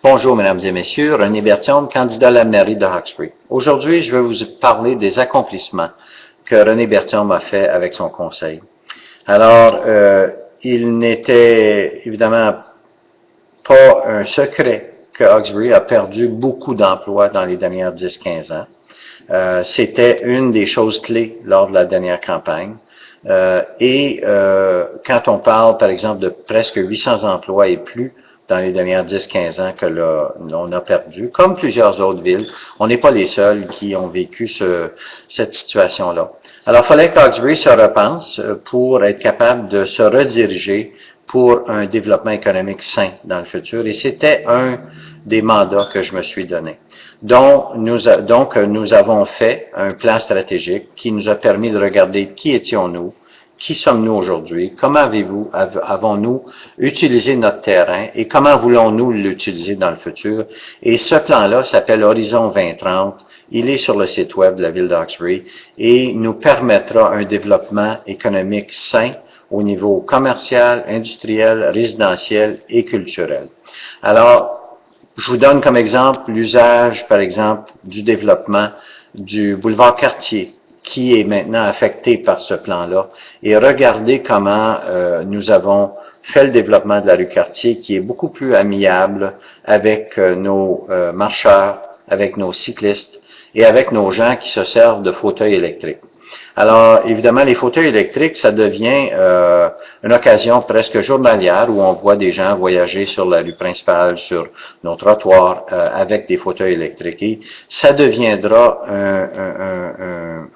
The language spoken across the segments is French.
Bonjour, mesdames et messieurs. René Berthiaume, candidat à la mairie de Hawkesbury. Aujourd'hui, je vais vous parler des accomplissements que René Berthiaume a fait avec son conseil. Alors, il n'était évidemment pas un secret que Hawkesbury a perdu beaucoup d'emplois dans les dernières 10-15 ans. C'était une des choses clés lors de la dernière campagne. Quand on parle, par exemple, de presque 800 emplois et plus dans les dernières 10-15 ans que l'on a perdu, comme plusieurs autres villes, on n'est pas les seuls qui ont vécu cette situation-là. Alors, il fallait qu'Hawkesbury se repense pour être capable de se rediriger pour un développement économique sain dans le futur. Et c'était un des mandats que je me suis donné. Donc, nous avons fait un plan stratégique qui nous a permis de regarder qui étions-nous, qui sommes-nous aujourd'hui, comment avons-nous utilisé notre terrain et comment voulons-nous l'utiliser dans le futur. Et ce plan-là s'appelle Horizon 2030. Il est sur le site web de la ville d'Hawkesbury et nous permettra un développement économique sain au niveau commercial, industriel, résidentiel et culturel. Alors, je vous donne comme exemple l'usage, par exemple, du développement du boulevard Cartier, qui est maintenant affecté par ce plan-là, et regardez comment nous avons fait le développement de la rue Cartier, qui est beaucoup plus amiable avec nos marcheurs, avec nos cyclistes et avec nos gens qui se servent de fauteuils électriques. Alors, évidemment, les fauteuils électriques, ça devient une occasion presque journalière où on voit des gens voyager sur la rue principale, sur nos trottoirs, avec des fauteuils électriques. Et ça deviendra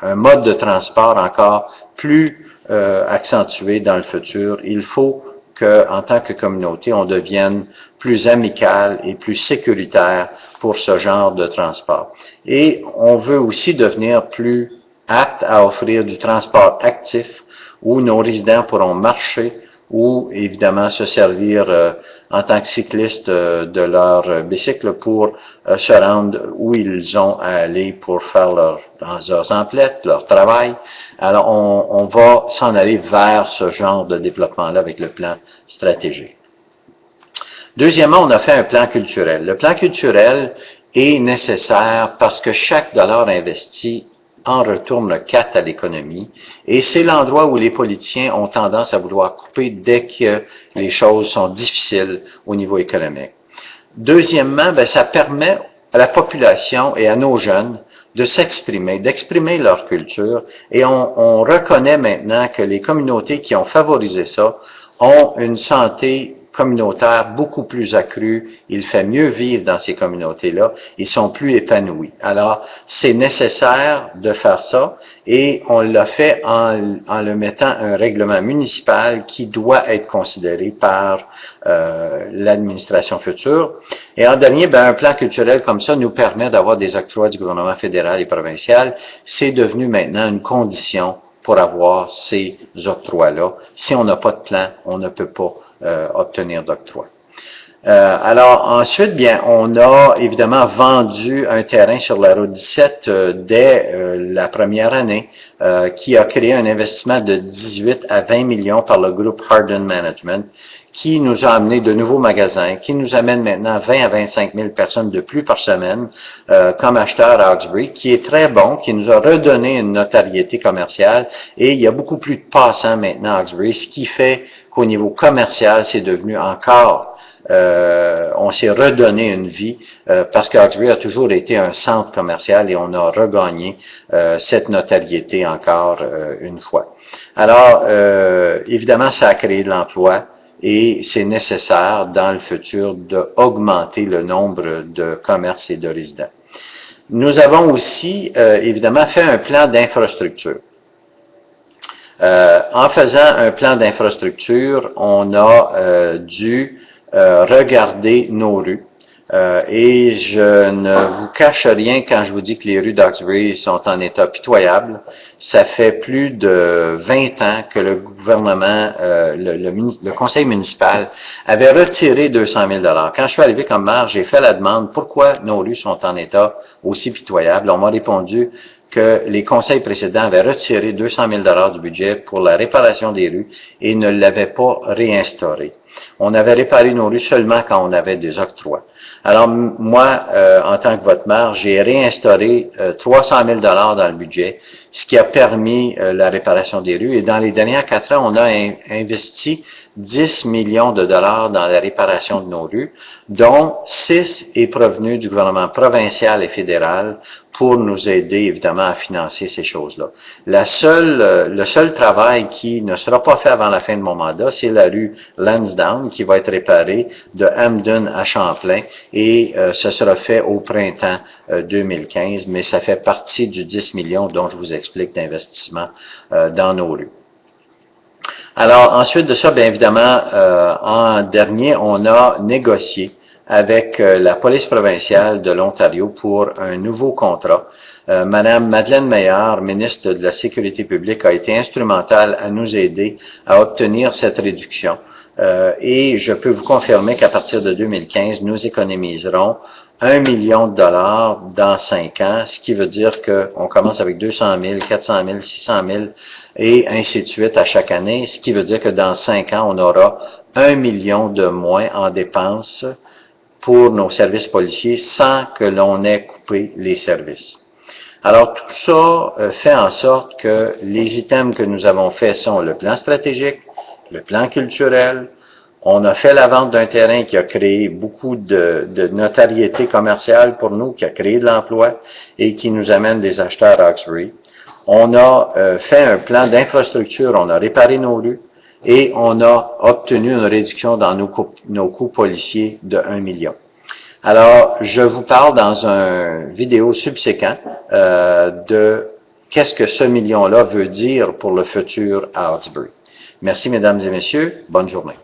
un mode de transport encore plus accentué dans le futur. Il faut qu'en tant que communauté, on devienne plus amical et plus sécuritaire pour ce genre de transport. Et on veut aussi devenir plus apte à offrir du transport actif où nos résidents pourront marcher ou évidemment se servir en tant que cyclistes de leur bicycle pour se rendre où ils ont à aller pour faire leurs emplettes, leur travail. Alors on va s'en aller vers ce genre de développement-là avec le plan stratégique. Deuxièmement, on a fait un plan culturel. Le plan culturel est nécessaire parce que chaque dollar investi en retourne 4 à l'économie, et c'est l'endroit où les politiciens ont tendance à vouloir couper dès que les choses sont difficiles au niveau économique. Deuxièmement, ça permet à la population et à nos jeunes de s'exprimer, d'exprimer leur culture, et on reconnaît maintenant que les communautés qui ont favorisé ça ont une santé communautaire beaucoup plus accrue, il fait mieux vivre dans ces communautés-là, ils sont plus épanouis. Alors, c'est nécessaire de faire ça, et on l'a fait en le mettant un règlement municipal qui doit être considéré par l'administration future. Et en dernier, un plan culturel comme ça nous permet d'avoir des octrois du gouvernement fédéral et provincial. C'est devenu maintenant une condition pour avoir ces octrois-là. Si on n'a pas de plan, on ne peut pas obtenir d'octroi. Alors ensuite, on a évidemment vendu un terrain sur la route 17 dès la première année, qui a créé un investissement de 18 à 20 millions par le groupe Hardin Management, qui nous a amené de nouveaux magasins, qui nous amène maintenant 20 à 25 000 personnes de plus par semaine comme acheteurs à Hawkesbury, qui est très bon, qui nous a redonné une notoriété commerciale, et il y a beaucoup plus de passants maintenant à Hawkesbury, ce qui fait qu'au niveau commercial, c'est devenu encore, on s'est redonné une vie, parce que Hawkesbury a toujours été un centre commercial et on a regagné cette notoriété encore une fois. Alors, évidemment, ça a créé de l'emploi et c'est nécessaire dans le futur d'augmenter le nombre de commerces et de résidents. Nous avons aussi, évidemment, fait un plan d'infrastructure. En faisant un plan d'infrastructure, on a dû regarder nos rues. Et je ne vous cache rien quand je vous dis que les rues d'Hawkesbury sont en état pitoyable. Ça fait plus de 20 ans que le gouvernement, le conseil municipal avait retiré 200 000 $. Quand je suis arrivé comme maire, j'ai fait la demande pourquoi nos rues sont en état aussi pitoyable. On m'a répondu que les conseils précédents avaient retiré 200 000 $ du budget pour la réparation des rues et ne l'avaient pas réinstauré. On avait réparé nos rues seulement quand on avait des octrois. Alors, moi, en tant que votre maire, j'ai réinstauré 300 000 $ dans le budget, ce qui a permis la réparation des rues. Et dans les dernières 4 ans, on a investi 10 millions de dollars dans la réparation de nos rues, dont 6 est provenu du gouvernement provincial et fédéral pour nous aider, évidemment, à financer ces choses-là. Le seul travail qui ne sera pas fait avant la fin de mon mandat, c'est la rue Lansdowne, qui va être réparée de Hamden à Champlain, et ce sera fait au printemps 2015, mais ça fait partie du 10 millions dont je vous explique d'investissement dans nos rues. Alors, ensuite de ça, bien évidemment, en dernier, on a négocié avec la police provinciale de l'Ontario pour un nouveau contrat. Madame Madeleine Meillard, ministre de la Sécurité publique, a été instrumentale à nous aider à obtenir cette réduction. Et je peux vous confirmer qu'à partir de 2015, nous économiserons 1 million de dollars dans 5 ans, ce qui veut dire qu'on commence avec 200 000, 400 000, 600 000 et ainsi de suite à chaque année, ce qui veut dire que dans 5 ans, on aura 1 million de moins en dépenses pour nos services policiers sans que l'on ait coupé les services. Alors, tout ça fait en sorte que les items que nous avons faits sont le plan stratégique, le plan culturel. On a fait la vente d'un terrain qui a créé beaucoup de notoriété commerciale pour nous, qui a créé de l'emploi et qui nous amène des acheteurs à Hawkesbury. On a fait un plan d'infrastructure, on a réparé nos rues et on a obtenu une réduction dans nos coûts policiers de 1 million. Alors, je vous parle dans un vidéo subséquent de qu'est-ce que ce million-là veut dire pour le futur à Hawkesbury. Merci, mesdames et messieurs. Bonne journée.